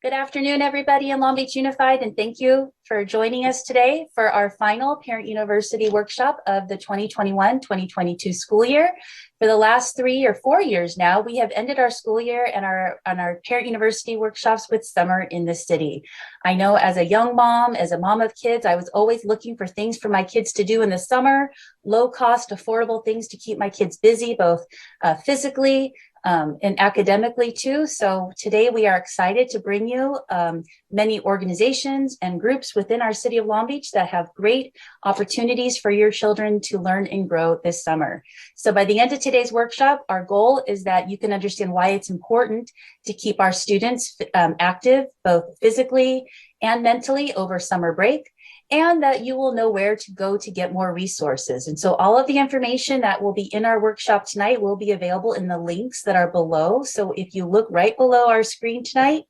Good afternoon, everybody in Long Beach Unified, and thank you for joining us today for our final Parent University workshop of the 2021-2022 school year. For the last 3 or 4 years now, we have ended our school year and our Parent University workshops with Summer in the City. I know as a young mom, as a mom of kids, I was always looking for things for my kids to do in the summer, low cost, affordable things to keep my kids busy, both physically, and academically too. So today we are excited to bring you many organizations and groups within our city of Long Beach that have great opportunities for your children to learn and grow this summer. So by the end of today's workshop, our goal is that you can understand why it's important to keep our students active, both physically and mentally over summer break, and that you will know where to go to get more resources. And so all of the information that will be in our workshop tonight will be available in the links that are below. So if you look right below our screen tonight,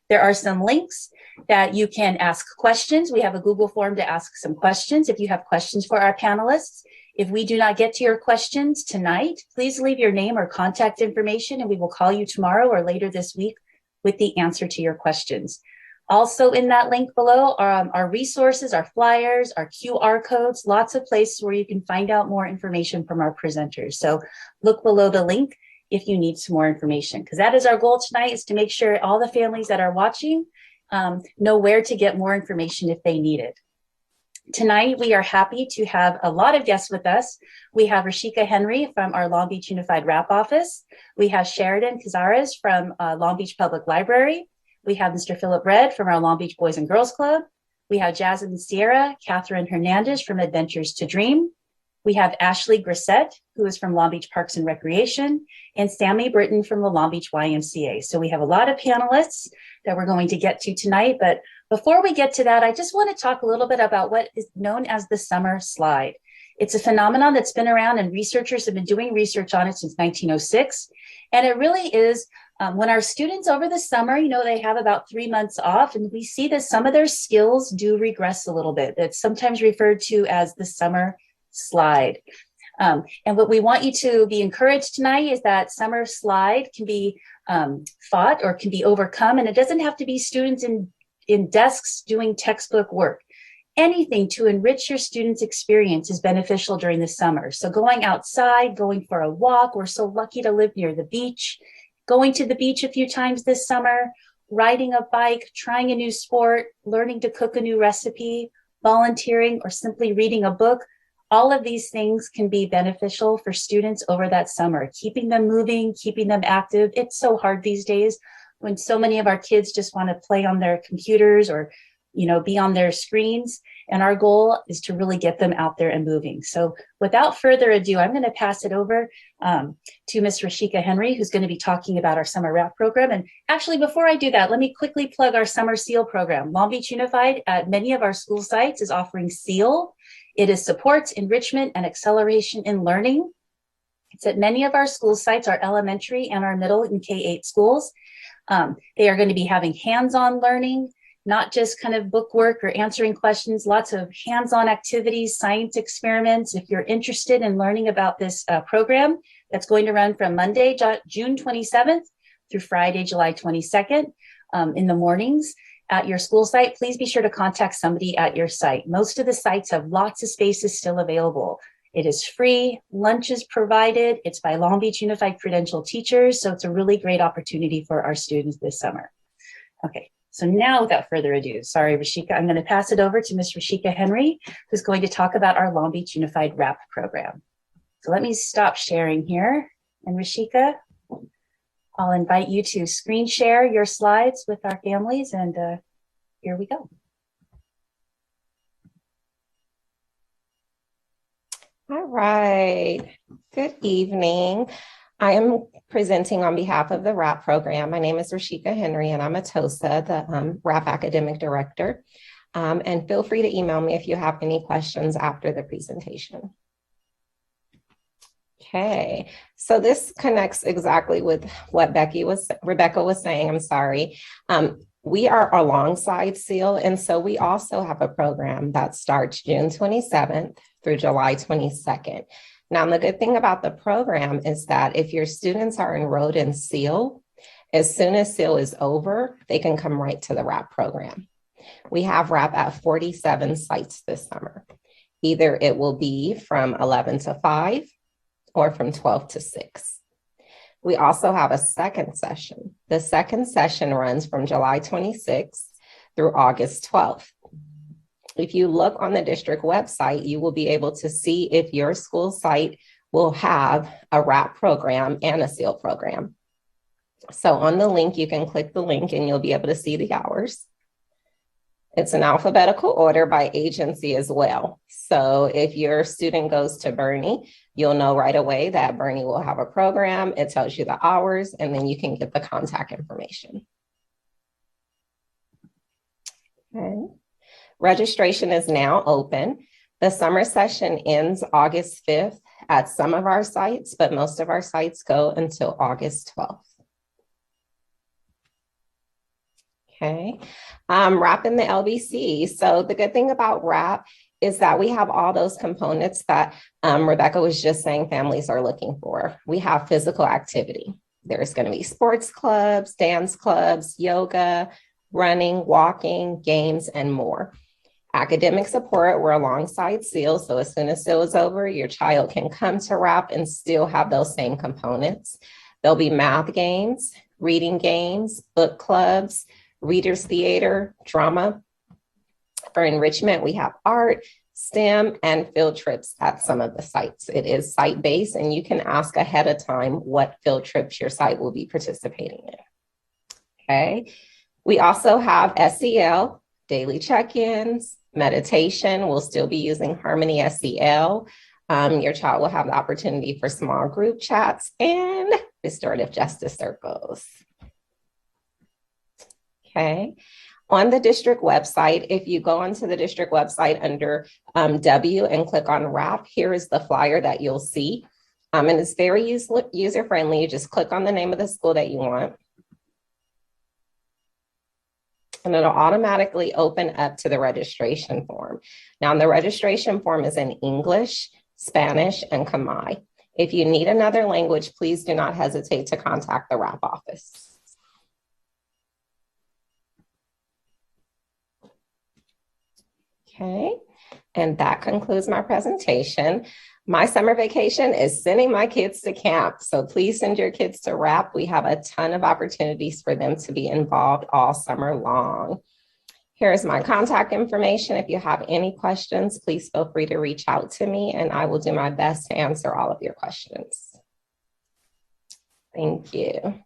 there are some links that you can ask questions. We have a Google form to ask some questions if you have questions for our panelists. If we do not get to your questions tonight, please leave your name or contact information and we will call you tomorrow or later this week with the answer to your questions. Also in that link below are our resources, our flyers, our QR codes, lots of places where you can find out more information from our presenters. So look below the link if you need some more information, because that is our goal tonight, is to make sure all the families that are watching know where to get more information if they need it. Tonight, we are happy to have a lot of guests with us. We have Rashika Henry from our Long Beach Unified Wrap Office. We have Sheridan Cazares from Long Beach Public Library. We have Mr. Philip Red from our Long Beach Boys and Girls Club. We have Jasmine Sierra, Catherine Hernandez from Adventures to Dream. We have Ashley Grissett, who is from Long Beach Parks and Recreation, and Sammy Britton from the Long Beach YMCA. So we have a lot of panelists that we're going to get to tonight. But before we get to that, I just want to talk a little bit about what is known as the summer slide. It's a phenomenon that's been around and researchers have been doing research on it since 1906. And it really is when our students over the summer, they have about 3 months off, and we see that some of their skills do regress a little bit. It's sometimes referred to as the summer slide. And what we want you to be encouraged tonight is that summer slide can be fought or can be overcome. And it doesn't have to be students in desks doing textbook work. Anything to enrich your students' experience is beneficial during the summer. So going outside, going for a walk, we're so lucky to live near the beach, going to the beach a few times this summer, riding a bike, trying a new sport, learning to cook a new recipe, volunteering, or simply reading a book. All of these things can be beneficial for students over that summer, keeping them moving, keeping them active. It's so hard these days when so many of our kids just want to play on their computers or be on their screens. And our goal is to really get them out there and moving. So without further ado, I'm going to pass it over to Ms. Rashika Henry, who's going to be talking about our summer wrap program. And actually, before I do that, let me quickly plug our summer SEAL program. Long Beach Unified at many of our school sites is offering SEAL. It is supports, enrichment, and acceleration in learning. It's at many of our school sites, our elementary and our middle and K-8 schools. They are going to be having hands-on learning, not just kind of book work or answering questions, lots of hands-on activities, science experiments. If you're interested in learning about this program, that's going to run from Monday, June 27th through Friday, July 22nd in the mornings at your school site, please be sure to contact somebody at your site. Most of the sites have lots of spaces still available. It is free, lunch is provided, it's by Long Beach Unified credentialed teachers, so it's a really great opportunity for our students this summer. Okay. So now, without further ado, sorry, Rashika, I'm going to pass it over to Ms. Rashika Henry, who's going to talk about our Long Beach Unified Wrap program. So let me stop sharing here. And Rashika, I'll invite you to screen share your slides with our families, and here we go. All right. Good evening. I am presenting on behalf of the WRAP program. My name is Rashika Henry, and I'm a TOSA, the WRAP Academic Director. And feel free to email me if you have any questions after the presentation. Okay, so this connects exactly with what Rebecca was saying, I'm sorry. We are alongside SEAL, and so we also have a program that starts June 27th through July 22nd. Now, the good thing about the program is that if your students are enrolled in SEAL, As soon as SEAL is over, they can come right to the RAP program. We have RAP at 47 sites this summer. Either it will be from 11 to 5 or from 12 to 6. We also have a second session. The second session runs from July 26th through August 12th. If you look on the district website, you will be able to see if your school site will have a RAP program and a SEAL program. So on the link, you can click the link and you'll be able to see the hours. It's an alphabetical order by agency as well. So if your student goes to Bernie, you'll know right away that Bernie will have a program. It tells you the hours, and then you can get the contact information. Okay. Registration is now open. The summer session ends August 5th at some of our sites, but most of our sites go until August 12th. Okay, RAP in the LBC. So the good thing about RAP is that we have all those components that Rebecca was just saying families are looking for. We have physical activity. There's going to be sports clubs, dance clubs, yoga, running, walking, games, and more. Academic support, we're alongside SEAL. So as soon as SEAL is over, your child can come to RAP and still have those same components. There'll be math games, reading games, book clubs, readers theater, drama. For enrichment, we have art, STEM, and field trips at some of the sites. It is site-based, and you can ask ahead of time what field trips your site will be participating in. Okay. We also have SEL, daily check-ins, meditation. We'll still be using Harmony SEL. Your child will have the opportunity for small group chats and restorative justice circles. Okay. On the district website, if you go onto the district website under W and click on RAP, here is the flyer that you'll see. And it's very user-friendly. You just click on the name of the school that you want. And it'll automatically open up to the registration form. Now, the registration form is in English, Spanish, and Khmer. If you need another language, please do not hesitate to contact the RAP office. Okay, and that concludes my presentation. My summer vacation is sending my kids to camp, so please send your kids to RAP. We have a ton of opportunities for them to be involved all summer long. Here's my contact information. If you have any questions, please feel free to reach out to me, and I will do my best to answer all of your questions. Thank you.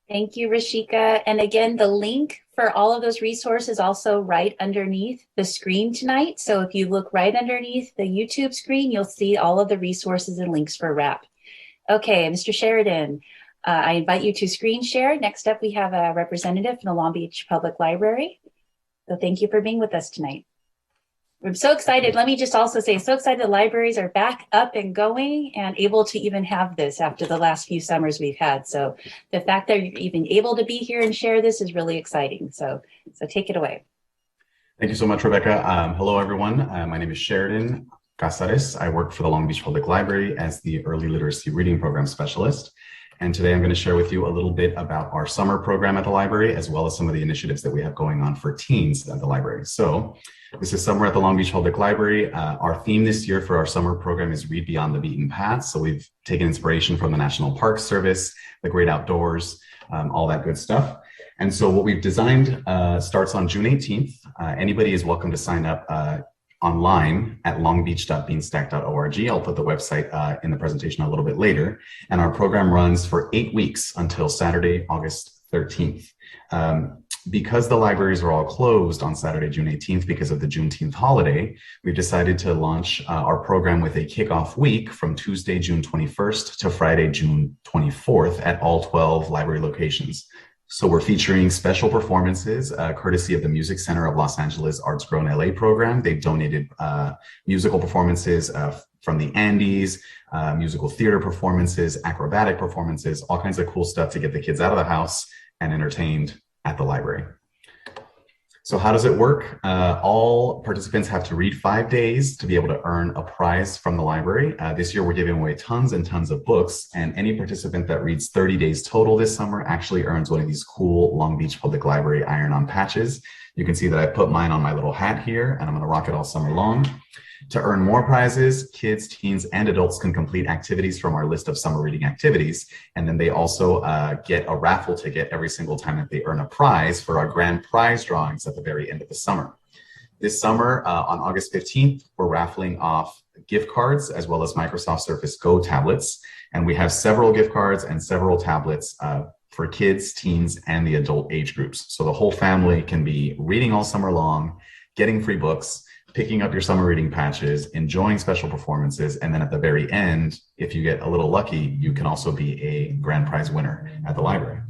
Thank you, Rashika. And again, the link for all of those resources also right underneath the screen tonight. So if you look right underneath the YouTube screen, you'll see all of the resources and links for RAP. Okay, Mr. Sheridan, I invite you to screen share. Next up, we have a representative from the Long Beach Public Library. So thank you for being with us tonight. I'm so excited. Let me just also say, so excited the libraries are back up and going and able to even have this after the last few summers we've had. So the fact that you're even able to be here and share this is really exciting. So take it away. Thank you so much, Rebecca. Hello, everyone. My name is Sheridan Casares. I work for the Long Beach Public Library as the Early Literacy Reading Program Specialist. And today I'm going to share with you a little bit about our summer program at the library, as well as some of the initiatives that we have going on for teens at the library. So this is Summer at the Long Beach Public Library. Our theme this year for our summer program is Read Beyond the Beaten Path. So we've taken inspiration from the National Park Service, the Great Outdoors, all that good stuff. And so what we've designed starts on June 18th. Anybody is welcome to sign up online at longbeach.beanstack.org. I'll put the website in the presentation a little bit later. And our program runs for 8 weeks until Saturday, August 13th. Because the libraries are all closed on Saturday, June 18th, because of the Juneteenth holiday, we've decided to launch our program with a kickoff week from Tuesday, June 21st to Friday, June 24th at all 12 library locations. So we're featuring special performances courtesy of the Music Center of Los Angeles Arts Grown LA program. They've donated musical performances from the Andes, musical theater performances, acrobatic performances, all kinds of cool stuff to get the kids out of the house and entertained at the library. So how does it work? All participants have to read 5 days to be able to earn a prize from the library. This year, we're giving away tons and tons of books, and any participant that reads 30 days total this summer actually earns one of these cool Long Beach Public Library iron-on patches. You can see that I put mine on my little hat here, and I'm gonna rock it all summer long. To earn more prizes, kids, teens, and adults can complete activities from our list of summer reading activities. And then they also get a raffle ticket every single time that they earn a prize for our grand prize drawings at the very end of the summer. This summer, on August 15th, we're raffling off gift cards as well as Microsoft Surface Go tablets. And we have several gift cards and several tablets for kids, teens, and the adult age groups. So the whole family can be reading all summer long, getting free books, picking up your summer reading patches, enjoying special performances, and then at the very end, if you get a little lucky, you can also be a grand prize winner at the library.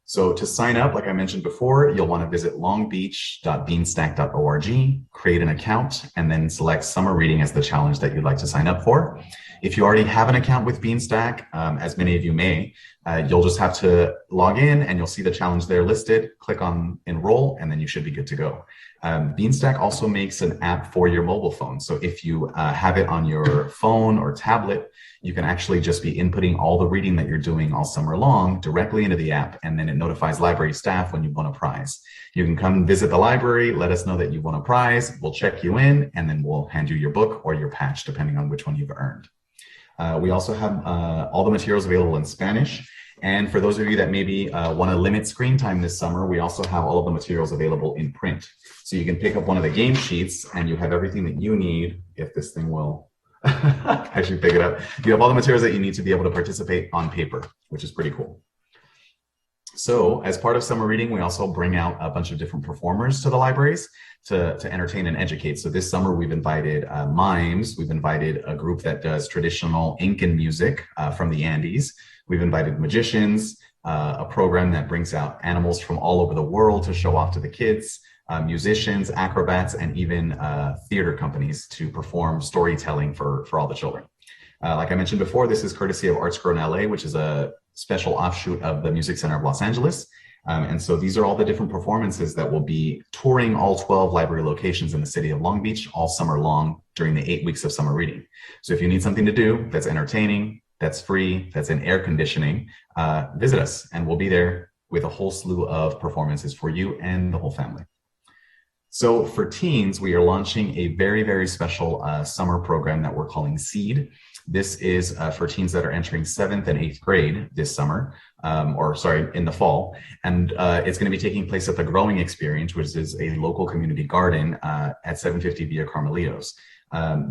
So to sign up, like I mentioned before, you'll want to visit longbeach.beanstack.org, create an account, and then select summer reading as the challenge that you'd like to sign up for. If you already have an account with Beanstack, as many of you may, you'll just have to log in and you'll see the challenge there listed, click on enroll, and then you should be good to go. Beanstack also makes an app for your mobile phone. So if you have it on your phone or tablet, you can actually just be inputting all the reading that you're doing all summer long directly into the app, and then it notifies library staff when you won a prize. You can come visit the library, let us know that you won a prize, we'll check you in, and then we'll hand you your book or your patch, depending on which one you've earned. We also have all the materials available in Spanish. And for those of you that maybe want to limit screen time this summer, we also have all of the materials available in print. So you can pick up one of the game sheets and you have everything that you need, if this thing will actually pick it up. You have all the materials that you need to be able to participate on paper, which is pretty cool. So as part of summer reading, we also bring out a bunch of different performers to the libraries to entertain and educate. So this summer we've invited mimes, we've invited a group that does traditional Incan music from the Andes. We've invited magicians, a program that brings out animals from all over the world to show off to the kids, musicians, acrobats, and even theater companies to perform storytelling for all the children. Like I mentioned before, this is courtesy of Arts Grow in LA, which is a special offshoot of the Music Center of Los Angeles. And so these are all the different performances that will be touring all 12 library locations in the city of Long Beach all summer long during the 8 weeks of summer reading. So if you need something to do that's entertaining, that's free, that's in air conditioning, visit us and we'll be there with a whole slew of performances for you and the whole family. So for teens, we are launching a very, very special summer program that we're calling SEED. This is for teens that are entering 7th and 8th grade this summer, in the fall. And it's going to be taking place at the Growing Experience, which is a local community garden at 750 Via Carmelitos.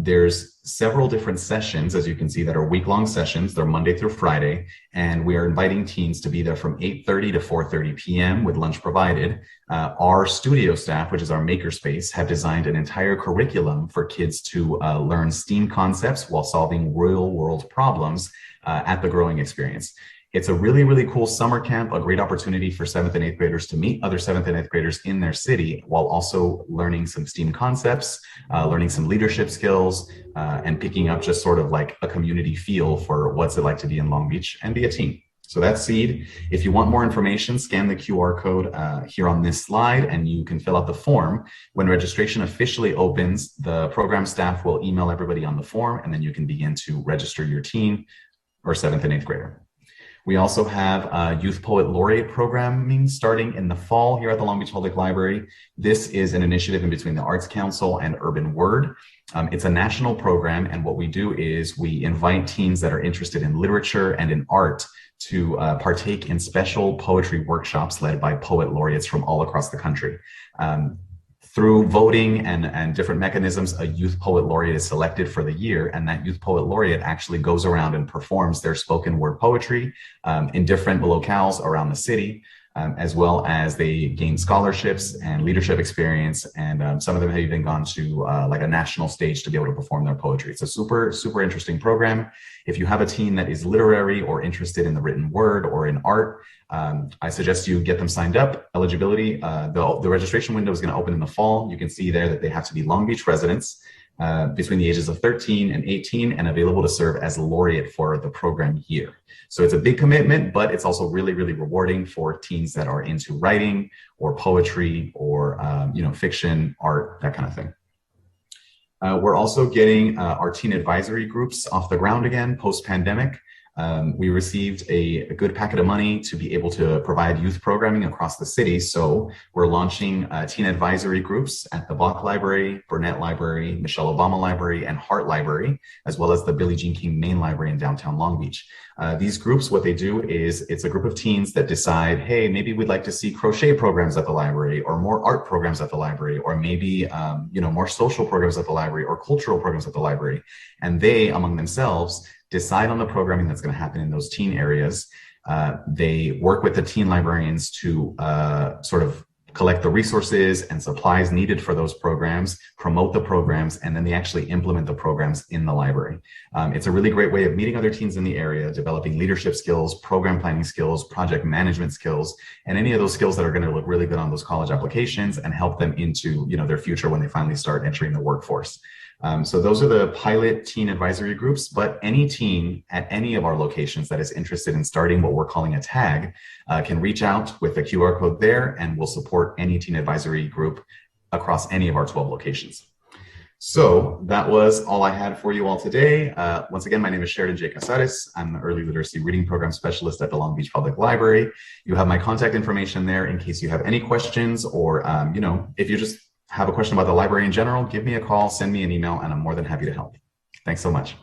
There's several different sessions, as you can see, that are week-long sessions. They're Monday through Friday, and we are inviting teens to be there from 8:30 to 4:30 p.m. with lunch provided. Our studio staff, which is our makerspace, have designed an entire curriculum for kids to learn STEAM concepts while solving real-world problems at the Growing Experience. It's a really, really cool summer camp, a great opportunity for 7th and 8th graders to meet other 7th and 8th graders in their city while also learning some STEAM concepts, learning some leadership skills, and picking up just sort of like a community feel for what's it like to be in Long Beach and be a teen. So that's SEED. If you want more information, scan the QR code here on this slide and you can fill out the form. When registration officially opens, the program staff will email everybody on the form and then you can begin to register your teen or 7th and 8th grader. We also have Youth Poet Laureate programming starting in the fall here at the Long Beach Public Library. This is an initiative in between the Arts Council and Urban Word. It's a national program, and what we do is we invite teens that are interested in literature and in art to partake in special poetry workshops led by poet laureates from all across the country. Through voting and different mechanisms, a youth poet laureate is selected for the year, and that youth poet laureate actually goes around and performs their spoken word poetry in different locales around the city, as well as they gain scholarships and leadership experience, and some of them have even gone to like a national stage to be able to perform their poetry. It's a super, super interesting program. If you have a teen that is literary or interested in the written word or in art, I suggest you get them signed up. Eligibility, the registration window is going to open in the fall. You can see there that they have to be Long Beach residents. between the ages of 13 and 18 and available to serve as laureate for the program year. So it's a big commitment, but it's also really, really rewarding for teens that are into writing or poetry or, fiction, art, that kind of thing. We're also getting our teen advisory groups off the ground again post-pandemic. We received a good packet of money to be able to provide youth programming across the city. So we're launching teen advisory groups at the Bach Library, Burnett Library, Michelle Obama Library, and Hart Library, as well as the Billie Jean King Main Library in downtown Long Beach. These groups, what they do is it's a group of teens that decide, hey, maybe we'd like to see crochet programs at the library, or more art programs at the library, or maybe more social programs at the library, or cultural programs at the library. And they, among themselves, decide on the programming that's going to happen in those teen areas. They work with the teen librarians to sort of collect the resources and supplies needed for those programs, promote the programs, and then they actually implement the programs in the library. It's a really great way of meeting other teens in the area, developing leadership skills, program planning skills, project management skills, and any of those skills that are going to look really good on those college applications and help them into their future when they finally start entering the workforce. So those are the pilot teen advisory groups, but any teen at any of our locations that is interested in starting what we're calling a tag can reach out with the QR code there, and we'll support any teen advisory group across any of our 12 locations. So that was all I had for you all today. Once again, my name is Sheridan J. Casares. I'm the Early Literacy Reading Program Specialist at the Long Beach Public Library. You have my contact information there in case you have any questions, or if you just have a question about the library in general, give me a call, send me an email, and I'm more than happy to help. Thanks so much.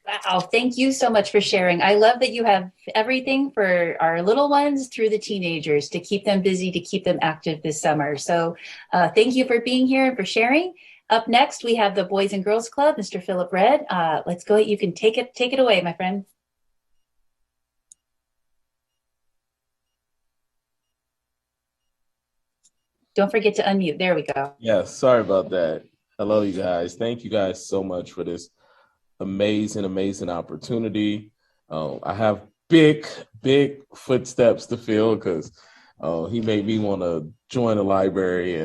Wow, thank you so much for sharing. I love that you have everything for our little ones through the teenagers to keep them busy, to keep them active this summer. So thank you for being here and for sharing. Up next, we have the Boys and Girls Club, Mr. Philip Red. Let's go. You can take it away, my friend. Don't forget to unmute. There we go. Yeah, sorry about that. Hello, you guys. Thank you guys so much for this amazing opportunity. I have big footsteps to fill because he made me want to join the library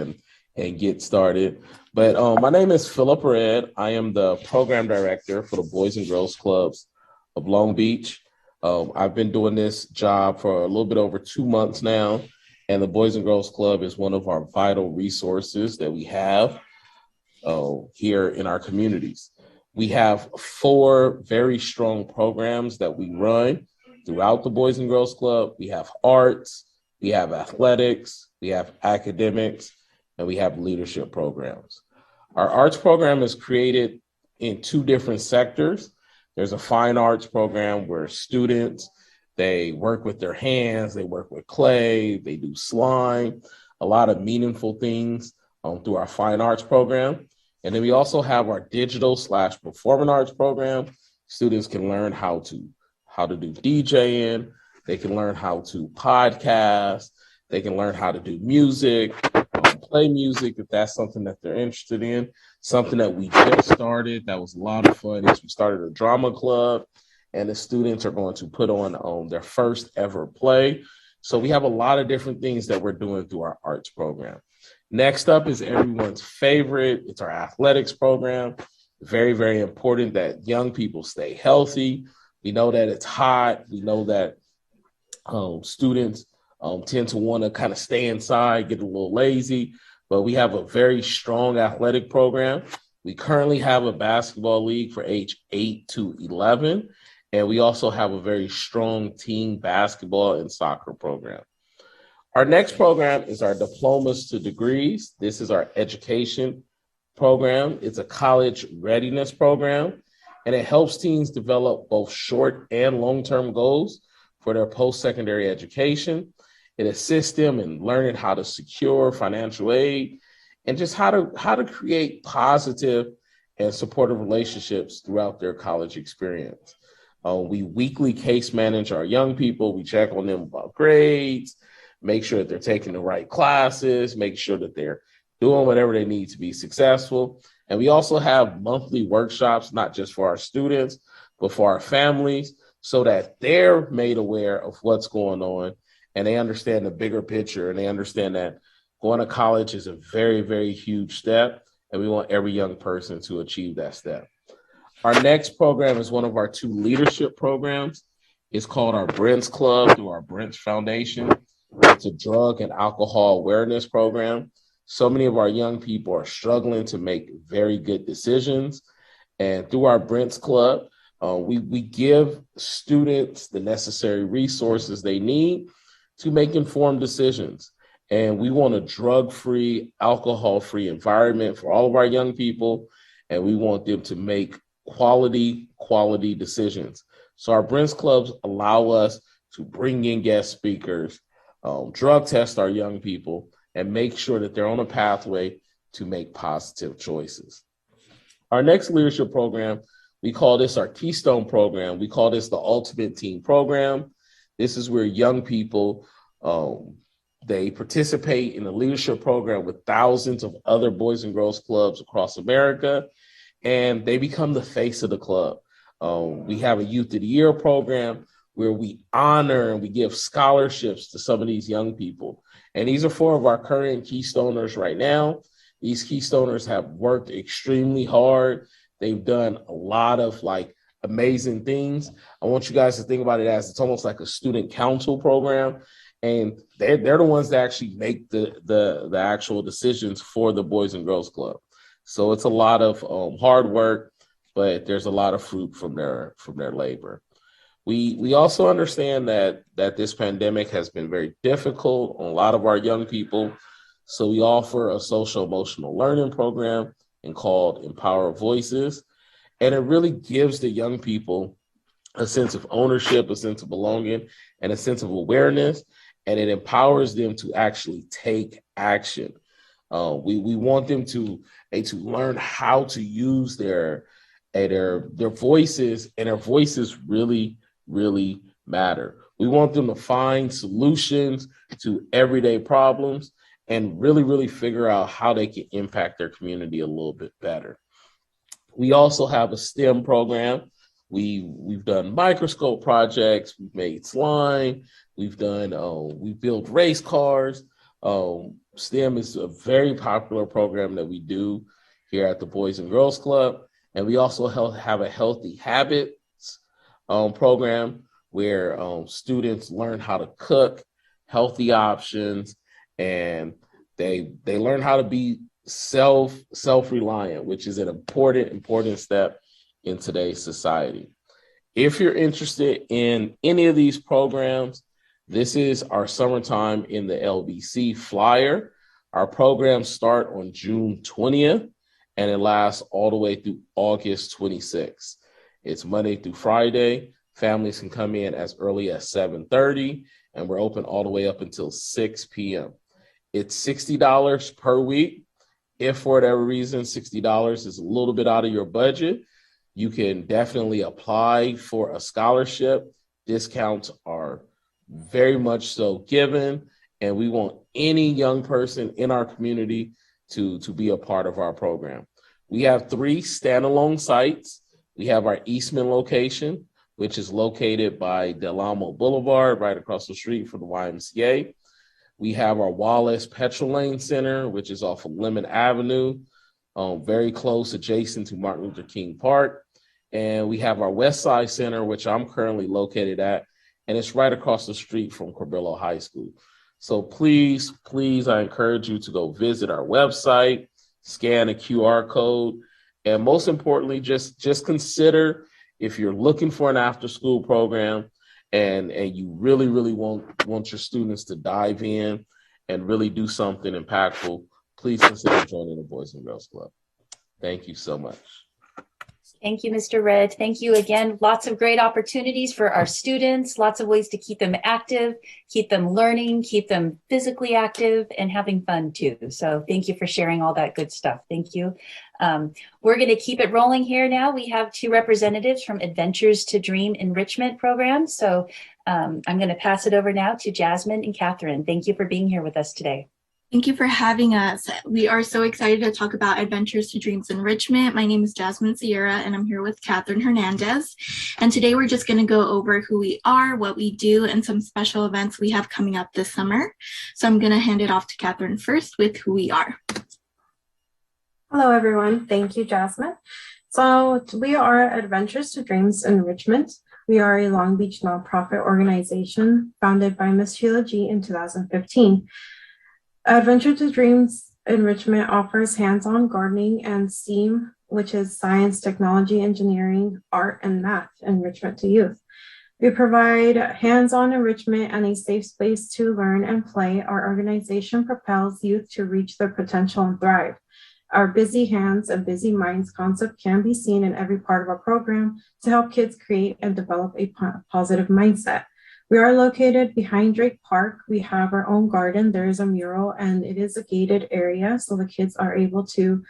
and get started. But my name is Philip Red. I am the program director for the Boys and Girls Clubs of Long Beach. I've been doing this job for a little bit over 2 months now. And the Boys and Girls Club is one of our vital resources that we have here in our communities. We have 4 very strong programs that we run throughout the Boys and Girls Club. We have arts, we have athletics, we have academics, and we have leadership programs. Our arts program is created in 2 different sectors. There's a fine arts program where students, they work with their hands, they work with clay, they do slime, a lot of meaningful things through our fine arts program. And then we also have our digital/performing arts program. Students can learn how to do DJing, they can learn how to podcast, they can learn how to do music, play music if that's something that they're interested in. Something that we just started that was a lot of fun is we started a drama club. And the students are going to put on their first ever play. So we have a lot of different things that we're doing through our arts program. Next up is everyone's favorite. It's our athletics program. Very, very important that young people stay healthy. We know that it's hot. We know that students tend to want to kind of stay inside, get a little lazy, but we have a very strong athletic program. We currently have a basketball league for age 8 to 11. And we also have a very strong teen basketball and soccer program. Our next program is our Diplomas to Degrees. This is our education program. It's a college readiness program, and it helps teens develop both short and long-term goals for their post-secondary education. It assists them in learning how to secure financial aid and just how to create positive and supportive relationships throughout their college experience. We weekly case manage our young people. We check on them about grades, make sure that they're taking the right classes, make sure that they're doing whatever they need to be successful. And we also have monthly workshops, not just for our students, but for our families, so that they're made aware of what's going on and they understand the bigger picture, and they understand that going to college is a very, very huge step. and we want every young person to achieve that step. Our next program is one of our 2 leadership programs. It's called our Brents Club through our Brents Foundation. It's a drug and alcohol awareness program. So many of our young people are struggling to make very good decisions. And through our Brents Club, we give students the necessary resources they need to make informed decisions. And we want a drug-free, alcohol-free environment for all of our young people. And we want them to make quality decisions. So our Brents Clubs allow us to bring in guest speakers, drug test our young people, and make sure that they're on a pathway to make positive choices. Our next leadership program, we call this our Keystone program. We call this the Ultimate Team Program. This is where young people, they participate in a leadership program with thousands of other Boys and Girls Clubs across America, and they become the face of the club. We have a Youth of the Year program where we honor and we give scholarships to some of these young people. And these are 4 of our current Keystoners right now. These Keystoners have worked extremely hard. They've done a lot of amazing things. I want you guys to think about it as it's almost like a student council program. And they're the ones that actually make the actual decisions for the Boys and Girls Club. So it's a lot of hard work, but there's a lot of fruit from their labor. We also understand that this pandemic has been very difficult on a lot of our young people. So we offer a social emotional learning program called Empower Voices. And it really gives the young people a sense of ownership, a sense of belonging, and a sense of awareness. And it empowers them to actually take action. We want them to learn how to use their voices, and their voices really matter. We want them to find solutions to everyday problems and really figure out how they can impact their community a little bit better. We also have a STEM program. We've done microscope projects, we've made slime, we built race cars. STEM is a very popular program that we do here at the Boys and Girls Club. And we also have a healthy habits program where students learn how to cook healthy options, and they learn how to be self-reliant, which is an important step in today's society. If you're interested in any of these programs, this is our Summertime in the LBC flyer. Our programs start on June 20th, and it lasts all the way through August 26th. It's Monday through Friday. Families can come in as early as 7:30, and we're open all the way up until 6 p.m. It's $60 per week. If for whatever reason $60 is a little bit out of your budget, you can definitely apply for a scholarship. Discounts are very much so given, and we want any young person in our community to be a part of our program. We have 3 standalone sites. We have our Eastman location, which is located by Del Amo Boulevard, right across the street from the YMCA. We have our Wallace Petrol Lane Center, which is off of Lemon Avenue, very close, adjacent to Martin Luther King Park. And we have our West Side Center, which I'm currently located at, and it's right across the street from Corbillo High School. So please, I encourage you to go visit our website, scan a QR code, and most importantly, just consider if you're looking for an after-school program and you really want your students to dive in and really do something impactful, please consider joining the Boys and Girls Club. Thank you so much. Thank you, Mr. Red. Thank you again. Lots of great opportunities for our students, lots of ways to keep them active, keep them learning, keep them physically active, and having fun too. So thank you for sharing all that good stuff. Thank you. We're going to keep it rolling here now. We have 2 representatives from Adventures to Dream Enrichment Program. So I'm going to pass it over now to Jasmine and Catherine. Thank you for being here with us today. Thank you for having us. We are so excited to talk about Adventures to Dreams Enrichment. My name is Jasmine Sierra, and I'm here with Catherine Hernandez. And today we're just going to go over who we are, what we do, and some special events we have coming up this summer. So I'm going to hand it off to Catherine first with who we are. Hello, everyone. Thank you, Jasmine. So we are Adventures to Dreams Enrichment. We are a Long Beach nonprofit organization founded by Ms. Sheila G. in 2015. Adventure to Dreams Enrichment offers hands-on gardening and STEAM, which is science, technology, engineering, art, and math enrichment to youth. We provide hands-on enrichment and a safe space to learn and play. Our organization propels youth to reach their potential and thrive. Our busy hands and busy minds concept can be seen in every part of our program to help kids create and develop a positive mindset. We are located behind Drake Park. We have our own garden. There is a mural and it is a gated area, so the kids are able to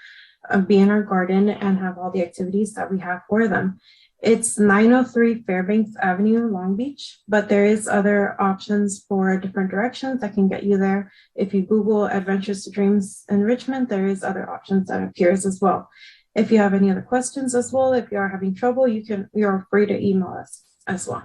be in our garden and have all the activities that we have for them. It's 903 Fairbanks Avenue, Long Beach, but there is other options for different directions that can get you there. If you Google Adventures to Dreams Enrichment, there is other options that appears as well. If you have any other questions as well, if you are having trouble, you're free to email us as well.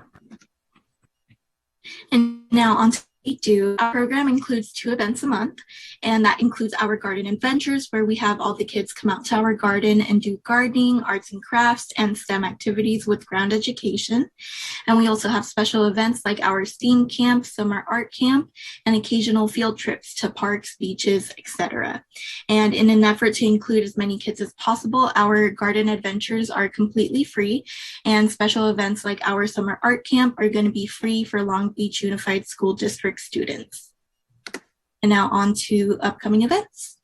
And now on to what we do. Our program includes 2 events a month, and that includes our garden adventures, where we have all the kids come out to our garden and do gardening, arts and crafts, and STEM activities with ground education. And we also have special events like our STEAM camp, summer art camp, and occasional field trips to parks, beaches, etc. And in an effort to include as many kids as possible, our garden adventures are completely free, and special events like our summer art camp are going to be free for Long Beach Unified School District students. And now on to upcoming events.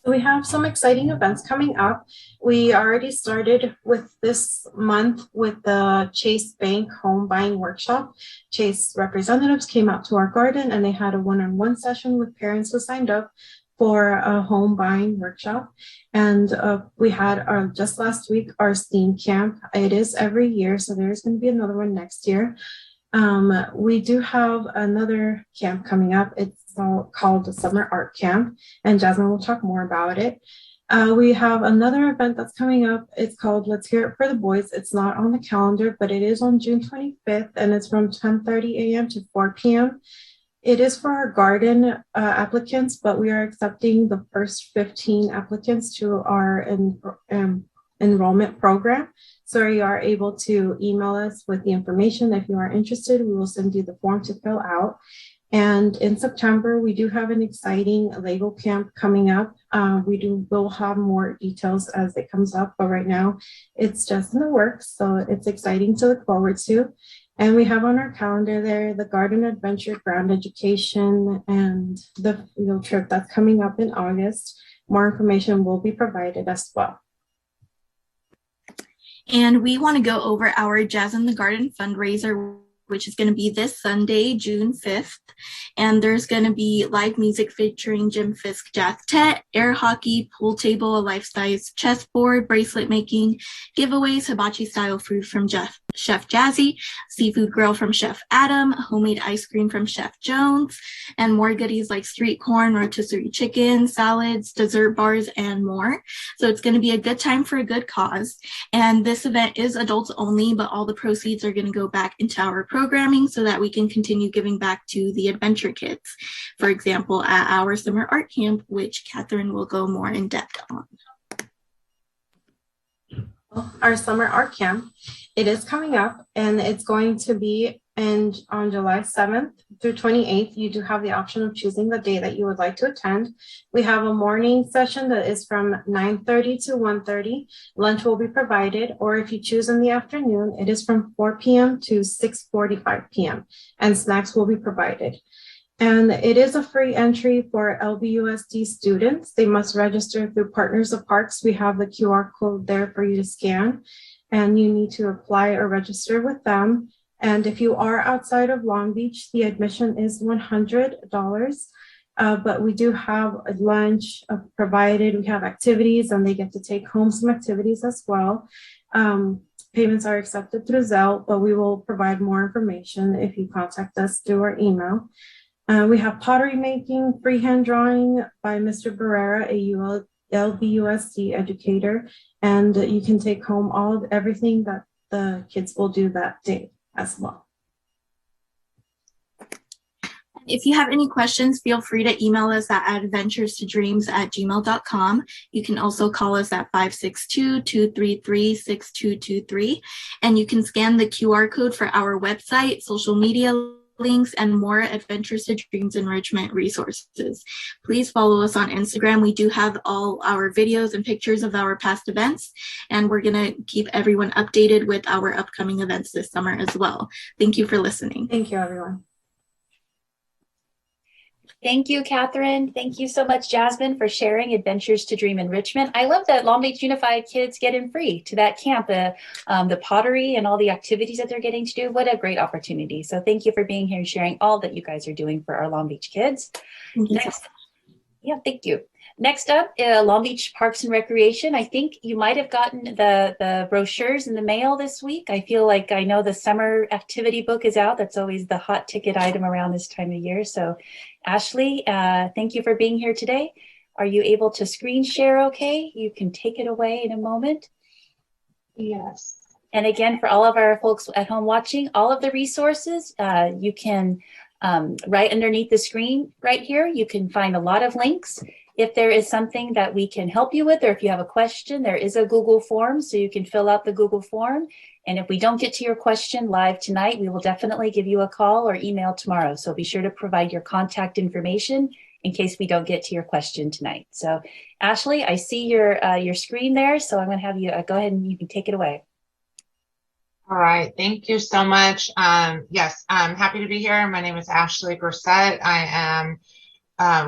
So we have some exciting events coming up. We already started with this month with the Chase Bank home buying workshop. Chase representatives came out to our garden and they had a one-on-one session with parents who signed up for a home buying workshop. And we had just last week our STEAM camp. It is every year, so there's going to be another one next year. We do have another camp coming up. It's called the Summer Art Camp, and Jasmine will talk more about it. We have another event that's coming up. It's called Let's Hear It for the Boys. It's not on the calendar, but it is on June 25th, and it's from 10:30 a.m. to 4 p.m. It is for our garden applicants, but we are accepting the first 15 applicants to our enrollment program. So you are able to email us with the information. If you are interested, we will send you the form to fill out. And in September, we do have an exciting Lego camp coming up. We'll have more details as it comes up, but right now it's just in the works. So it's exciting to look forward to. And we have on our calendar there the garden adventure, ground education, and the field trip that's coming up in August. More information will be provided as well. And we want to go over our Jazz in the Garden fundraiser, which is going to be this Sunday, June 5th. And there's going to be live music featuring Jim Fisk Jazz Tet, air hockey, pool table, a life-size chessboard, bracelet making, giveaways, hibachi-style food from Chef Jazzy, seafood grill from Chef Adam, homemade ice cream from Chef Jones, and more goodies like street corn, rotisserie chicken, salads, dessert bars, and more. So it's going to be a good time for a good cause. And this event is adults only, but all the proceeds are going to go back into our programming so that we can continue giving back to the adventure kids. For example, at our summer art camp, which Catherine will go more in depth on. Our summer art camp, it is coming up and it's going to be on July 7th through 28th. You do have the option of choosing the day that you would like to attend. We have a morning session that is from 9:30 to 1:30. Lunch will be provided, or if you choose in the afternoon, it is from 4 p.m. to 6:45 p.m. and snacks will be provided. And it is a free entry for LBUSD students. They must register through Partners of Parks. We have the QR code there for you to scan, and you need to apply or register with them. And if you are outside of Long Beach, the admission is $100. But we do have a lunch provided. We have activities, and they get to take home some activities as well. Payments are accepted through Zelle, but we will provide more information if you contact us through our email. We have pottery making, freehand drawing by Mr. Barrera, a LBUSD educator, and you can take home everything that the kids will do that day as well. If you have any questions, feel free to email us at adventurestodreams@gmail.com. You can also call us at 562-233-6223. And you can scan the QR code for our website, social media links, and more Adventures to Dreams enrichment resources. Please follow us on Instagram. We do have all our videos and pictures of our past events, and we're going to keep everyone updated with our upcoming events this summer as well. Thank you for listening. Thank you, everyone. Thank you, Catherine. Thank you so much, Jasmine, for sharing Adventures to Dream Enrichment. I love that Long Beach Unified kids get in free to that camp, the pottery and all the activities that they're getting to do. What a great opportunity. So thank you for being here and sharing all that you guys are doing for our Long Beach kids. Thank you. Thank you. Next up, Long Beach Parks and Recreation. I think you might have gotten the brochures in the mail this week. I feel like I know the summer activity book is out. That's always the hot ticket item around this time of year. So Ashley, thank you for being here today. Are you able to screen share okay? You can take it away in a moment. Yes. And again, for all of our folks at home watching, all of the resources, you can right underneath the screen right here, you can find a lot of links. If there is something that we can help you with, or if you have a question, there is a Google form, so you can fill out the Google form. And if we don't get to your question live tonight, we will definitely give you a call or email tomorrow. So be sure to provide your contact information in case we don't get to your question tonight. So Ashley, I see your screen there, so I'm going to have you go ahead and you can take it away. All right, thank you so much. Yes, I'm happy to be here. My name is Ashley Grosset. I am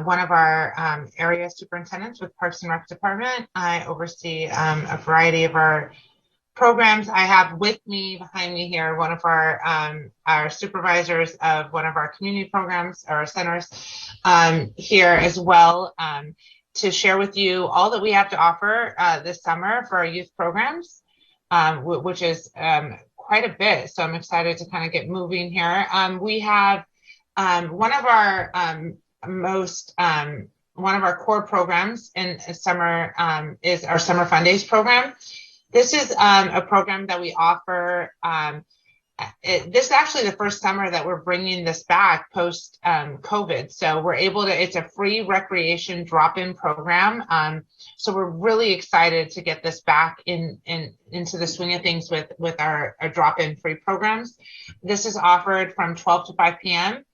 one of our area superintendents with Parks and Rec Department. I oversee a variety of our programs. I have with me, behind me here, one of our supervisors of one of our community programs, our centers here as well, to share with you all that we have to offer this summer for our youth programs, which is quite a bit. So I'm excited to kind of get moving here. We have one of our one of our core programs in summer is our Summer Fun Days program. This is a program that we offer. This is actually the first summer that we're bringing this back post COVID. So we're able to, it's a free recreation drop-in program. So we're really excited to get this back into the swing of things with our drop-in free programs. This is offered from 12 to 5 p.m.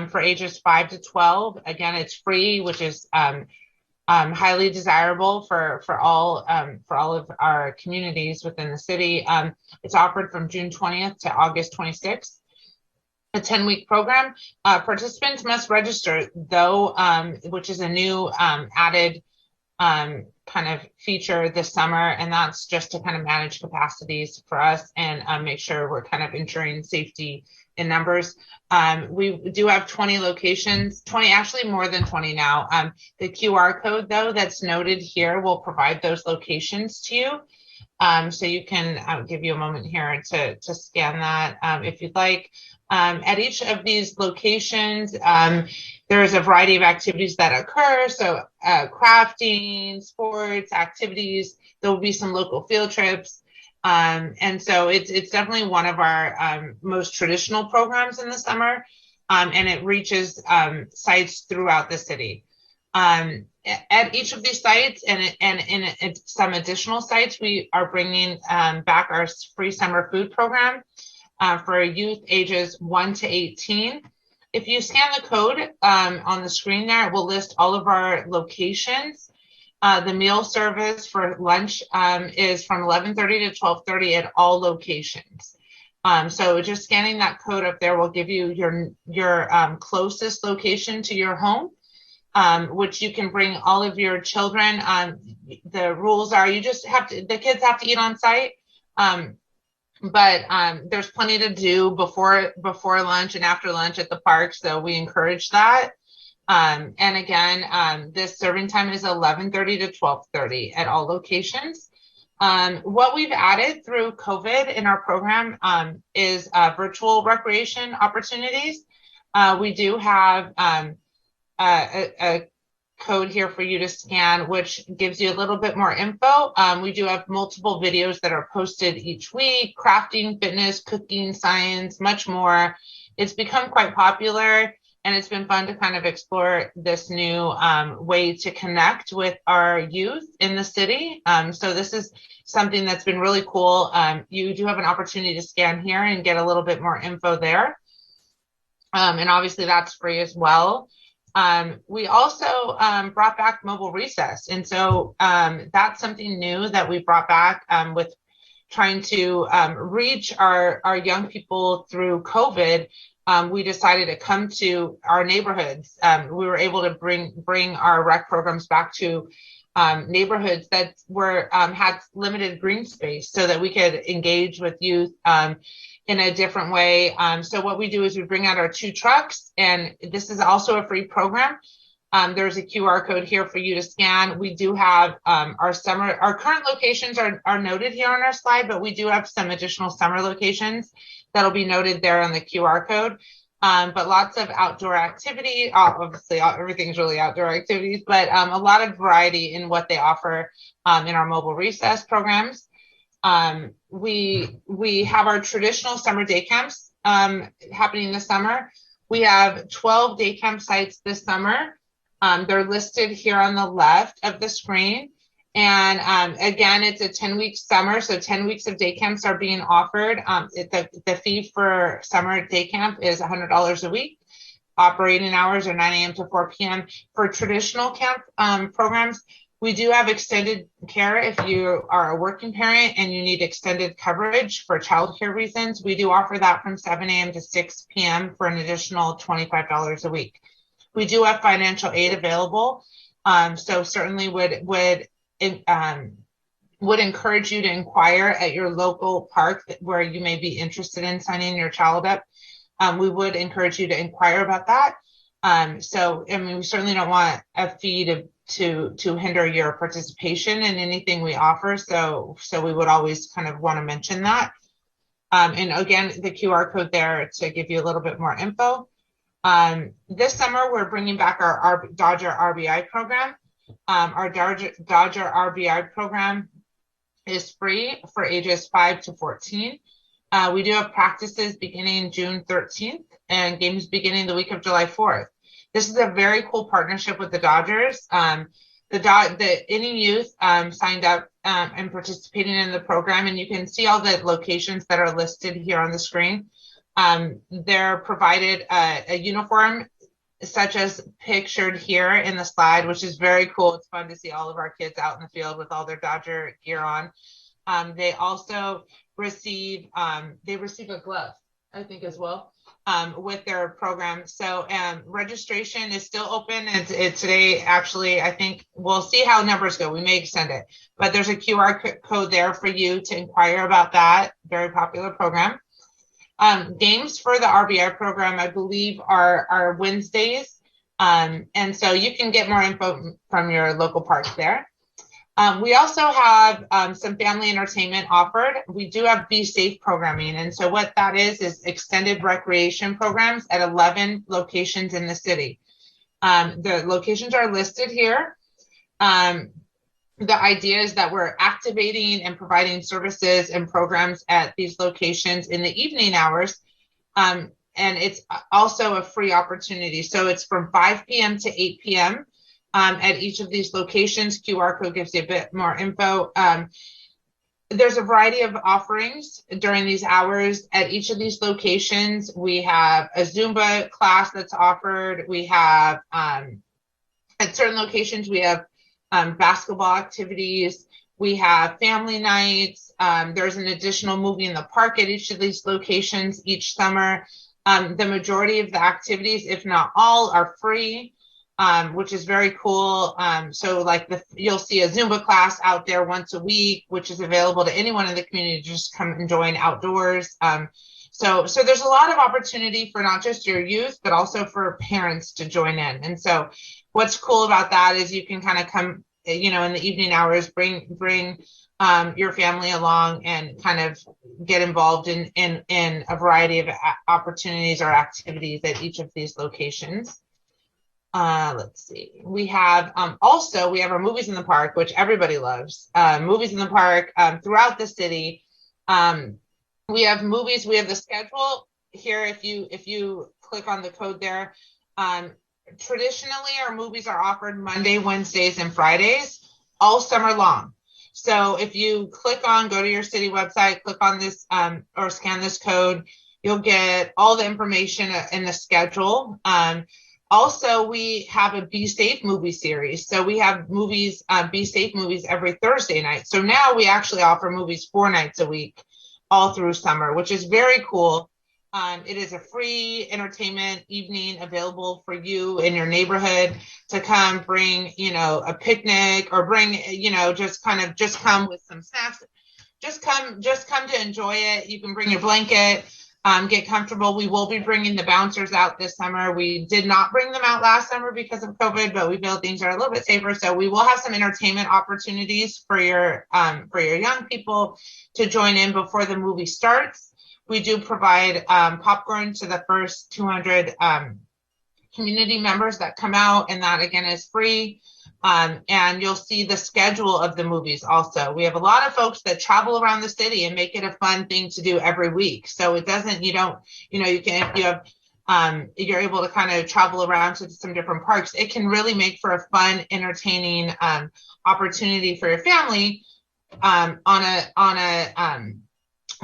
For ages 5 to 12. Again, it's free, which is highly desirable for all of our communities within the city. It's offered from June 20th to August 26th. A 10-week program. Participants must register, though, which is a new added kind of feature this summer, and that's just to kind of manage capacities for us and make sure we're kind of ensuring safety in numbers. We do have 20 locations, 20, actually more than 20 now. The QR code, though, that's noted here will provide those locations to you. So you can, I'll give you a moment here to scan that if you'd like. At each of these locations, there's a variety of activities that occur. So crafting, sports, activities, there will be some local field trips. And so it's definitely one of our most traditional programs in the summer, and it reaches sites throughout the city. At each of these sites and in some additional sites, we are bringing back our free summer food program for youth ages 1 to 18. If you scan the code on the screen there, it will list all of our locations. The meal service for lunch is from 11:30 to 12:30 at all locations. So just scanning that code up there will give you your closest location to your home, which you can bring all of your children. The rules are you just have to, the kids have to eat on site. But there's plenty to do before lunch and after lunch at the park. So we encourage that. And again, this serving time is 11:30 to 12:30 at all locations. What we've added through COVID in our program is virtual recreation opportunities. We do have a code here for you to scan, which gives you a little bit more info. We do have multiple videos that are posted each week: crafting, fitness, cooking, science, much more. It's become quite popular. And it's been fun to kind of explore this new way to connect with our youth in the city. So this is something that's been really cool. You do have an opportunity to scan here and get a little bit more info there. And obviously that's free as well. We also brought back mobile recess. And so that's something new that we brought back with trying to reach our young people through COVID. We decided to come to our neighborhoods. We were able to bring our rec programs back to neighborhoods that were had limited green space so that we could engage with youth in a different way. So what we do is we bring out our 2 trucks, and this is also a free program. There's a QR code here for you to scan. We do have our current locations are noted here on our slide, but we do have some additional summer locations that'll be noted there on the QR code. But lots of outdoor activity. Obviously, everything's really outdoor activities, but a lot of variety in what they offer in our mobile recess programs. We have our traditional summer day camps happening this summer. We have 12 day camp sites this summer. They're listed here on the left of the screen. And again, it's a 10-week summer, so 10 weeks of day camps are being offered. The fee for summer day camp is $100 a week. Operating hours are 9 a.m. to 4 p.m. For traditional camp programs, we do have extended care if you are a working parent and you need extended coverage for childcare reasons. We do offer that from 7 a.m. to 6 p.m. for an additional $25 a week. We do have financial aid available, so certainly would encourage you to inquire at your local park where you may be interested in signing your child up. We would encourage you to inquire about that. So, I mean, we certainly don't want a fee to hinder your participation in anything we offer. So we would always kind of want to mention that. And again, the QR code there to give you a little bit more info. This summer, we're bringing back our Dodger RBI program. Our Dodger RBI program is free for ages 5 to 14. We do have practices beginning June 13th and games beginning the week of July 4th. This is a very cool partnership with the Dodgers. Any youth signed up and participating in the program, and you can see all the locations that are listed here on the screen. They're provided a uniform such as pictured here in the slide, which is very cool. It's fun to see all of our kids out in the field with all their Dodger gear on. They also receive a glove, I think, as well, with their program. So registration is still open. It's today, actually. I think we'll see how numbers go. We may extend it, but there's a QR code there for you to inquire about that very popular program. Games for the RBI program, I believe, are Wednesdays. And so you can get more info from your local parks there. We also have some family entertainment offered. We do have Be Safe programming. And so what that is extended recreation programs at 11 locations in the city. The locations are listed here. The idea is that we're activating and providing services and programs at these locations in the evening hours. And it's also a free opportunity. So it's from 5 p.m. to 8 p.m. At each of these locations. QR code gives you a bit more info. There's a variety of offerings during these hours at each of these locations. We have a Zumba class that's offered. We have, at certain locations, we have basketball activities. We have family nights. There's an additional movie in the park at each of these locations each summer. The majority of the activities, if not all, are free, which is very cool. So like you'll see a Zumba class out there once a week, which is available to anyone in the community to just come and join outdoors. So there's a lot of opportunity for not just your youth, but also for parents to join in. And so what's cool about that is you can kind of come, in the evening hours, bring your family along and kind of get involved in a variety of opportunities or activities at each of these locations. Let's see. We have we have our movies in the park, which everybody loves. Movies in the park throughout the city. We have movies. We have the schedule here. If you click on the code there, Traditionally, our movies are offered Monday, Wednesdays, and Fridays all summer long. So if you go to your city website, click on this or scan this code, you'll get all the information in the schedule. Also, we have a Be Safe movie series. So we have movies, Be Safe movies every Thursday night. So now we actually offer movies 4 nights a week all through summer, which is very cool. It is a free entertainment evening available for you in your neighborhood to come bring, a picnic or bring, just come with some snacks. Just come to enjoy it. You can bring your blanket, get comfortable. We will be bringing the bouncers out this summer. We did not bring them out last summer because of COVID, but we feel things are a little bit safer. So we will have some entertainment opportunities for your young people to join in before the movie starts. We do provide popcorn to the first 200 community members that come out, and that again is free. And you'll see the schedule of the movies also. We have a lot of folks that travel around the city and make it a fun thing to do every week. So it doesn't, you're able to kind of travel around to some different parks. It can really make for a fun, entertaining opportunity for your family on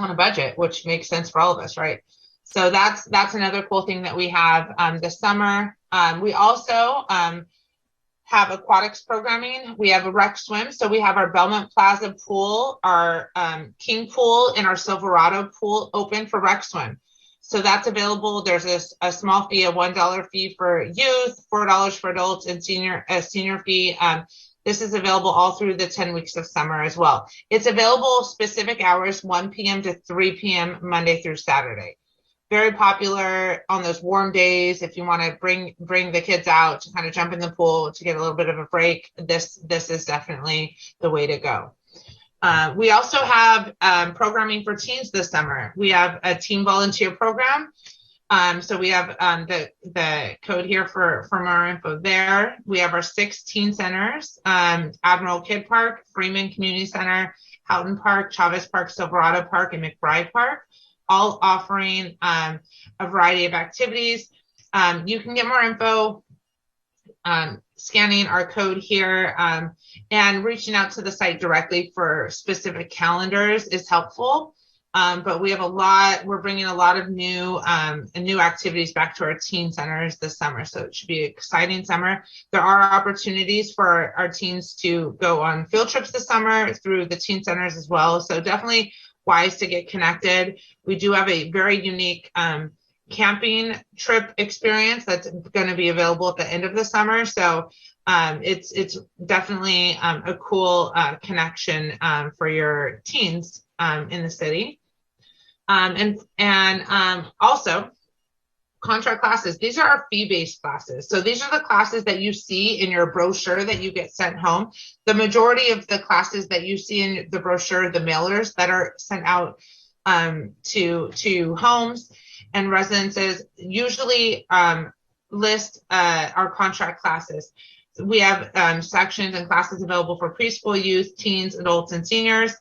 a budget, which makes sense for all of us, right? So that's another cool thing that we have this summer. We also have aquatics programming. We have a rec swim. So we have our Belmont Plaza pool, our King pool, and our Silverado pool open for rec swim. So that's available. There's a small fee, a $1 fee for youth, $4 for adults, and a senior fee. This is available all through the 10 weeks of summer as well. It's available specific hours, 1 p.m. to 3 p.m. Monday through Saturday. Very popular on those warm days. If you want to bring the kids out to kind of jump in the pool to get a little bit of a break, this is definitely the way to go. We also have programming for teens this summer. We have a teen volunteer program. So we have the code here for more info there. We have our 6 teen centers, Admiral Kidd Park, Freeman Community Center, Houghton Park, Chavez Park, Silverado Park, and McBride Park, all offering a variety of activities. You can get more info scanning our code here, and reaching out to the site directly for specific calendars is helpful. But we have we're bringing a lot of new activities back to our teen centers this summer. So it should be an exciting summer. There are opportunities for our teens to go on field trips this summer through the teen centers as well. So definitely wise to get connected. We do have a very unique camping trip experience that's going to be available at the end of the summer. So it's definitely a cool connection for your teens in the city. Also contract classes. These are our fee-based classes. So these are the classes that you see in your brochure that you get sent home. The majority of the classes that you see in the brochure, the mailers that are sent out to homes and residences, usually list our contract classes. We have sections and classes available for preschool youth, teens, adults, and seniors.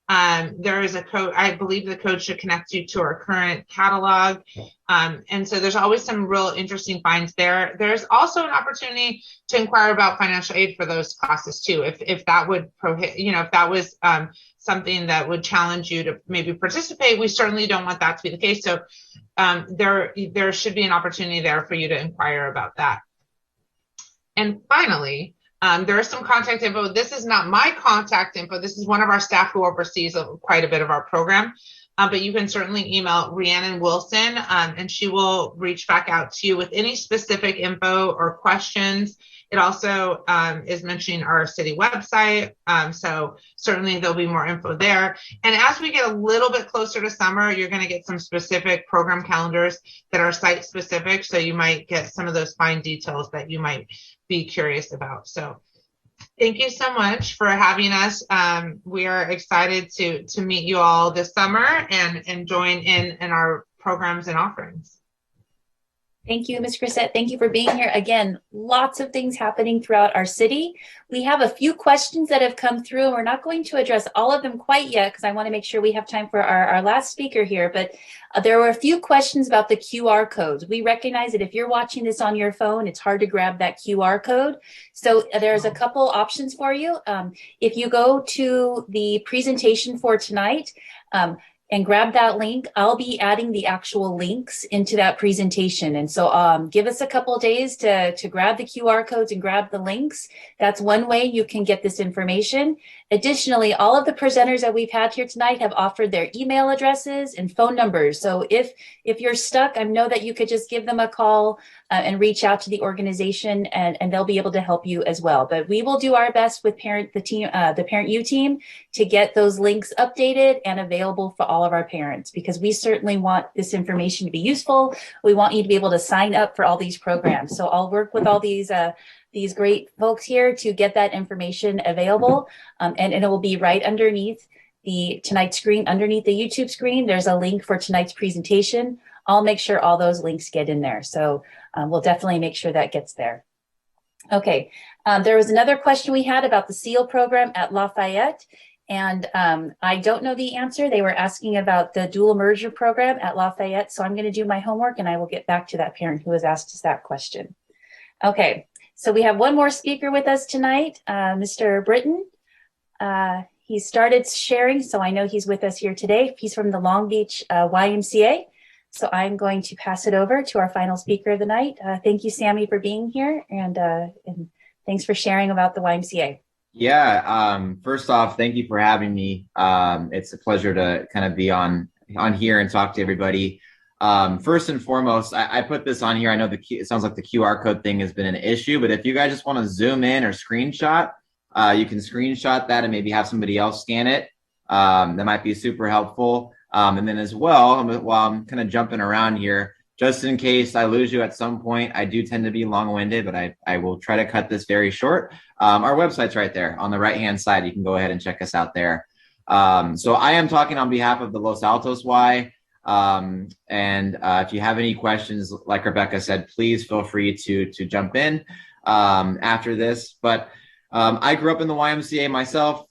There is a code. I believe the code should connect you to our current catalog. And so there's always some real interesting finds there. There's also an opportunity to inquire about financial aid for those classes too. If that would if that was something that would challenge you to maybe participate, we certainly don't want that to be the case. So there should be an opportunity there for you to inquire about that. And finally, there is some contact info. This is not my contact info. This is one of our staff who oversees quite a bit of our program. But you can certainly email Rhiannon Wilson, and she will reach back out to you with any specific info or questions. It also is mentioning our city website. So certainly there'll be more info there. And as we get a little bit closer to summer, you're going to get some specific program calendars that are site specific. So you might get some of those fine details that you might be curious about. So thank you so much for having us. We are excited to meet you all this summer and join in our programs and offerings. Thank you, Ms. Grissett. Thank you for being here. Again, lots of things happening throughout our city. We have a few questions that have come through, and we're not going to address all of them quite yet because I want to make sure we have time for our last speaker here. But there were a few questions about the QR codes. We recognize that if you're watching this on your phone, it's hard to grab that QR code. So there's a couple options for you. If you go to the presentation for tonight, and grab that link, I'll be adding the actual links into that presentation. And so give us a couple of days to grab the QR codes and grab the links. That's one way you can get this information. Additionally, all of the presenters that we've had here tonight have offered their email addresses and phone numbers. So if you're stuck, I know that you could just give them a call and reach out to the organization, and they'll be able to help you as well. But we will do our best with the Parent U team to get those links updated and available for all of our parents, because we certainly want this information to be useful. We want you to be able to sign up for all these programs. So I'll work with all these great folks here to get that information available, and it will be right underneath tonight's screen, underneath the YouTube screen. There's a link for tonight's presentation. I'll make sure all those links get in there. So we'll definitely make sure that gets there. Okay, there was another question we had about the SEAL program at Lafayette. And I don't know the answer. They were asking about the dual merger program at Lafayette. So I'm going to do my homework and I will get back to that parent who has asked us that question. Okay, so we have one more speaker with us tonight, Mr. Britton. He started sharing, so I know he's with us here today. He's from the Long Beach YMCA. So I'm going to pass it over to our final speaker of the night. Thank you, Sammy, for being here, and thanks for sharing about the YMCA. Yeah, first off, thank you for having me. It's a pleasure to kind of be on here and talk to everybody. First and foremost, I put this on here. I know it sounds like the QR code thing has been an issue, but if you guys just want to zoom in or screenshot, you can screenshot that and maybe have somebody else scan it. That might be super helpful. And then as well, while I'm kind of jumping around here, just in case I lose you at some point, I do tend to be long-winded, but I will try to cut this very short. Our website's right there on the right-hand side. You can go ahead and check us out there. So I am talking on behalf of the Los Altos Y. If you have any questions, like Rebecca said, please feel free to jump in after this. But I grew up in the YMCA myself.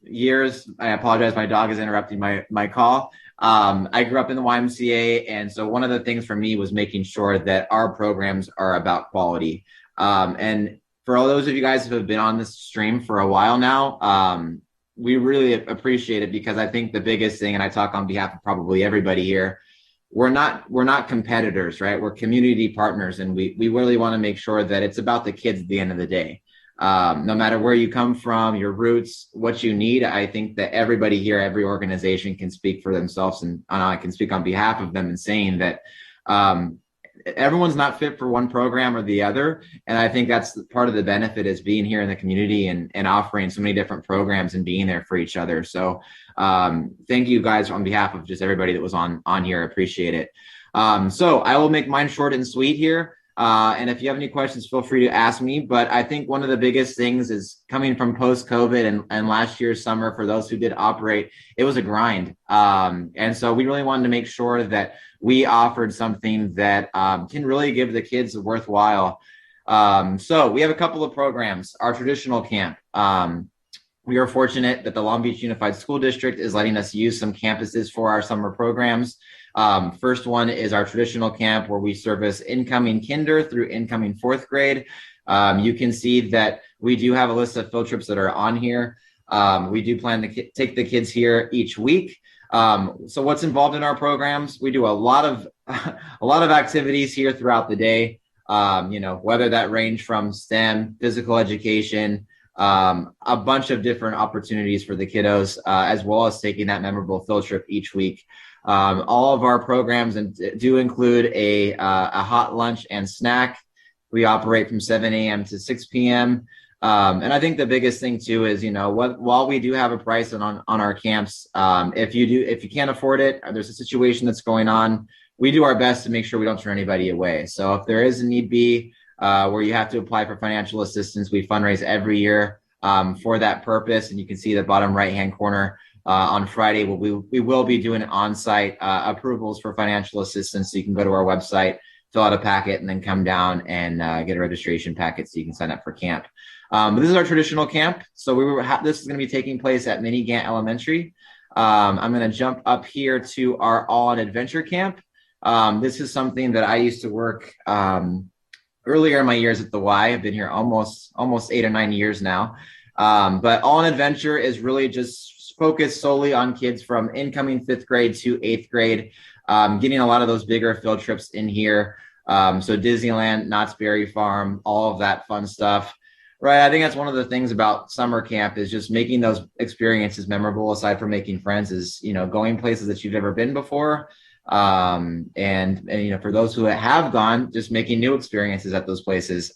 Years. I apologize. My dog is interrupting my call. I grew up in the YMCA. And so one of the things for me was making sure that our programs are about quality. And for all those of you guys who have been on this stream for a while now, we really appreciate it, because I think the biggest thing, and I talk on behalf of probably everybody here, we're not competitors, right? We're community partners. And we really want to make sure that it's about the kids at the end of the day. No matter where you come from, your roots, what you need, I think that everybody here, every organization can speak for themselves, and I can speak on behalf of them in saying that everyone's not fit for one program or the other. And I think that's part of the benefit, is being here in the community and offering so many different programs and being there for each other. So thank you guys on behalf of just everybody that was on here. Appreciate it. So I will make mine short and sweet here. And if you have any questions, feel free to ask me. But I think one of the biggest things is coming from post-COVID and last year's summer, for those who did operate, it was a grind. And so we really wanted to make sure that we offered something that can really give the kids a worthwhile. So we have a couple of programs. Our traditional camp. We are fortunate that the Long Beach Unified School District is letting us use some campuses for our summer programs. First one is our traditional camp, where we service incoming kinder through incoming fourth grade. You can see that we do have a list of field trips that are on here. We do plan to take the kids here each week. So what's involved in our programs? We do a lot of activities here throughout the day. Whether that range from STEM, physical education, a bunch of different opportunities for the kiddos, as well as taking that memorable field trip each week. All of our programs do include a hot lunch and snack. We operate from 7 a.m. to 6 p.m. And I think the biggest thing too is, while we do have a price on our camps, if you can't afford it, or there's a situation that's going on, we do our best to make sure we don't turn anybody away. So if there is a need be, where you have to apply for financial assistance, we fundraise every year for that purpose. And you can see the bottom right-hand corner. On Friday, we will be doing on-site approvals for financial assistance. So you can go to our website, fill out a packet, and then come down and get a registration packet so you can sign up for camp. But this is our traditional camp. So this is going to be taking place at Mini Gant Elementary. I'm going to jump up here to our All in Adventure camp. This is something that I used to work earlier in my years at the Y. I've been here almost 8 or 9 years now. But All in Adventure is really just focused solely on kids from incoming 5th grade to 8th grade, getting a lot of those bigger field trips in here. So Disneyland, Knott's Berry Farm, all of that fun stuff. Right. I think that's one of the things about summer camp is just making those experiences memorable, aside from making friends, is, going places that you've never been before. And for those who have gone, just making new experiences at those places.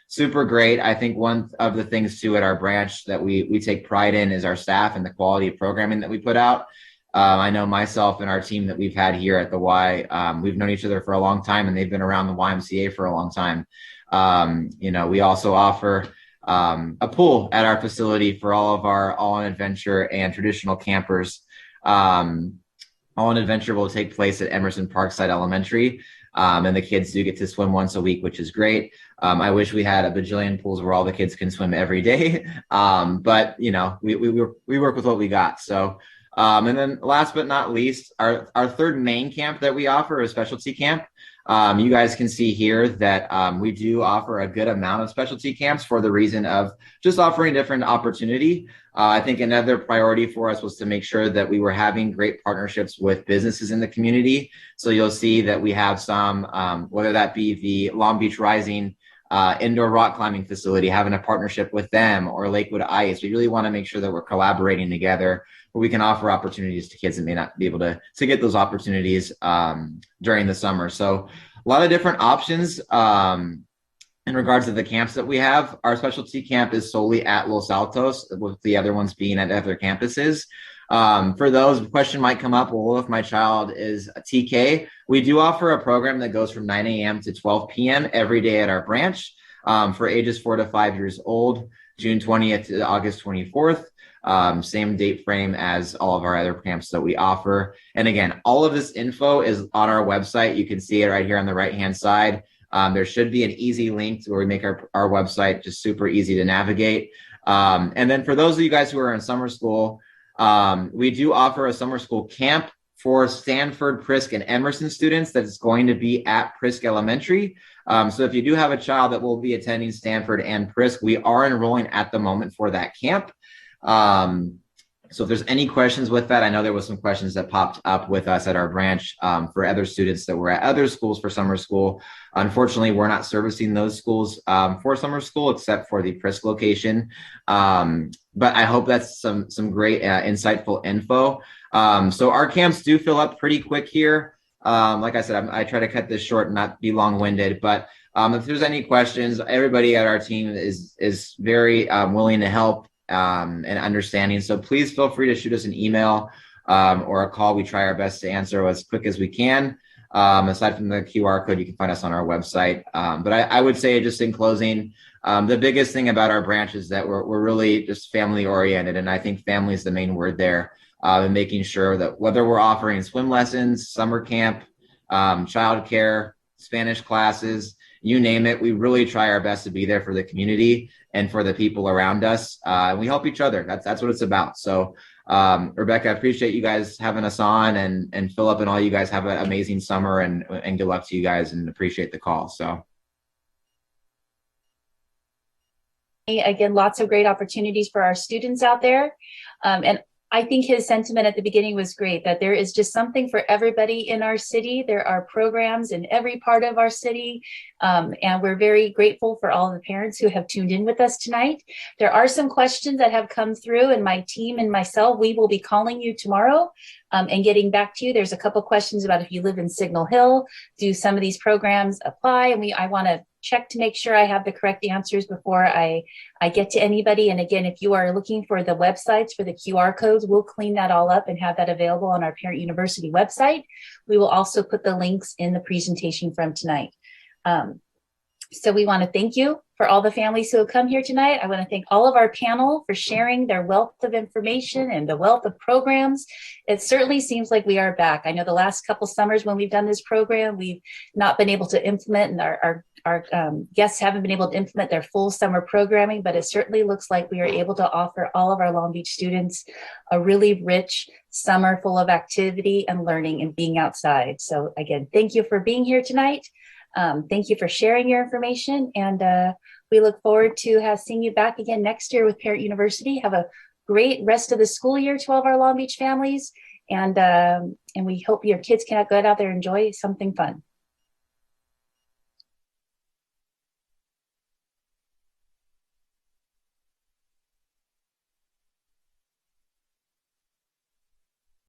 Super great. I think one of the things too at our branch that we take pride in is our staff and the quality of programming that we put out. I know myself and our team that we've had here at the Y, we've known each other for a long time, and they've been around the YMCA for a long time. We also offer a pool at our facility for all of our All in Adventure and traditional campers. All in Adventure will take place at Emerson Parkside Elementary, and the kids do get to swim once a week, which is great. I wish we had a bajillion pools where all the kids can swim every day, but we work with what we got. So, and then last but not least, our third main camp that we offer is specialty camp. You guys can see here that we do offer a good amount of specialty camps for the reason of just offering different opportunity. I think another priority for us was to make sure that we were having great partnerships with businesses in the community. So you'll see that we have some, whether that be the Long Beach Rising indoor rock climbing facility, having a partnership with them, or Lakewood Ice. We really want to make sure that we're collaborating together where we can offer opportunities to kids that may not be able to get those opportunities during the summer. So a lot of different options in regards to the camps that we have. Our specialty camp is solely at Los Altos, with the other ones being at other campuses. For those, the question might come up, well, if my child is a TK, we do offer a program that goes from 9 a.m. to 12 p.m. every day at our branch for ages 4 to 5 years old, June 20th to August 24th. Same date frame as all of our other camps that we offer. And again, all of this info is on our website. You can see it right here on the right-hand side. There should be an easy link to where we make our website just super easy to navigate. And then for those of you guys who are in summer school, we do offer a summer school camp for Stanford, Prisk, and Emerson students that is going to be at Prisk Elementary. So if you do have a child that will be attending Stanford and Prisk, we are enrolling at the moment for that camp. So if there's any questions with that, I know there was some questions that popped up with us at our branch for other students that were at other schools for summer school. Unfortunately, we're not servicing those schools for summer school except for the Prisk location. But I hope that's some great insightful info. So our camps do fill up pretty quick here. Like I said, I try to cut this short and not be long-winded, but if there's any questions, everybody at our team is very willing to help and understanding. So please feel free to shoot us an email or a call. We try our best to answer as quick as we can. Aside from the QR code, you can find us on our website. But I would say, just in closing, the biggest thing about our branch is that we're really just family oriented. And I think family is the main word there, and making sure that whether we're offering swim lessons, summer camp, childcare, Spanish classes, you name it, we really try our best to be there for the community and for the people around us. We help each other. That's what it's about. So, Rebecca, I appreciate you guys having us on, and Philip and all you guys have an amazing summer, and good luck to you guys, and appreciate the call. So. Again, lots of great opportunities for our students out there. And I think his sentiment at the beginning was great, that there is just something for everybody in our city. There are programs in every part of our city. And we're very grateful for all the parents who have tuned in with us tonight. There are some questions that have come through, and my team and myself, we will be calling you tomorrow and getting back to you. There's a couple questions about if you live in Signal Hill, do some of these programs apply? And I want to check to make sure I have the correct answers before I get to anybody. And again, if you are looking for the websites for the QR codes, we'll clean that all up and have that available on our Parent University website. We will also put the links in the presentation from tonight. So we want to thank you for all the families who have come here tonight. I want to thank all of our panel for sharing their wealth of information and the wealth of programs. It certainly seems like we are back. I know the last couple summers when we've done this program, we've not been able to implement, and our guests haven't been able to implement their full summer programming, but it certainly looks like we are able to offer all of our Long Beach students a really rich summer full of activity and learning and being outside. So again, thank you for being here tonight. Thank you for sharing your information, and we look forward to seeing you back again next year with Parent University. Have a great rest of the school year to all of our Long Beach families, and we hope your kids can go out there and enjoy something fun.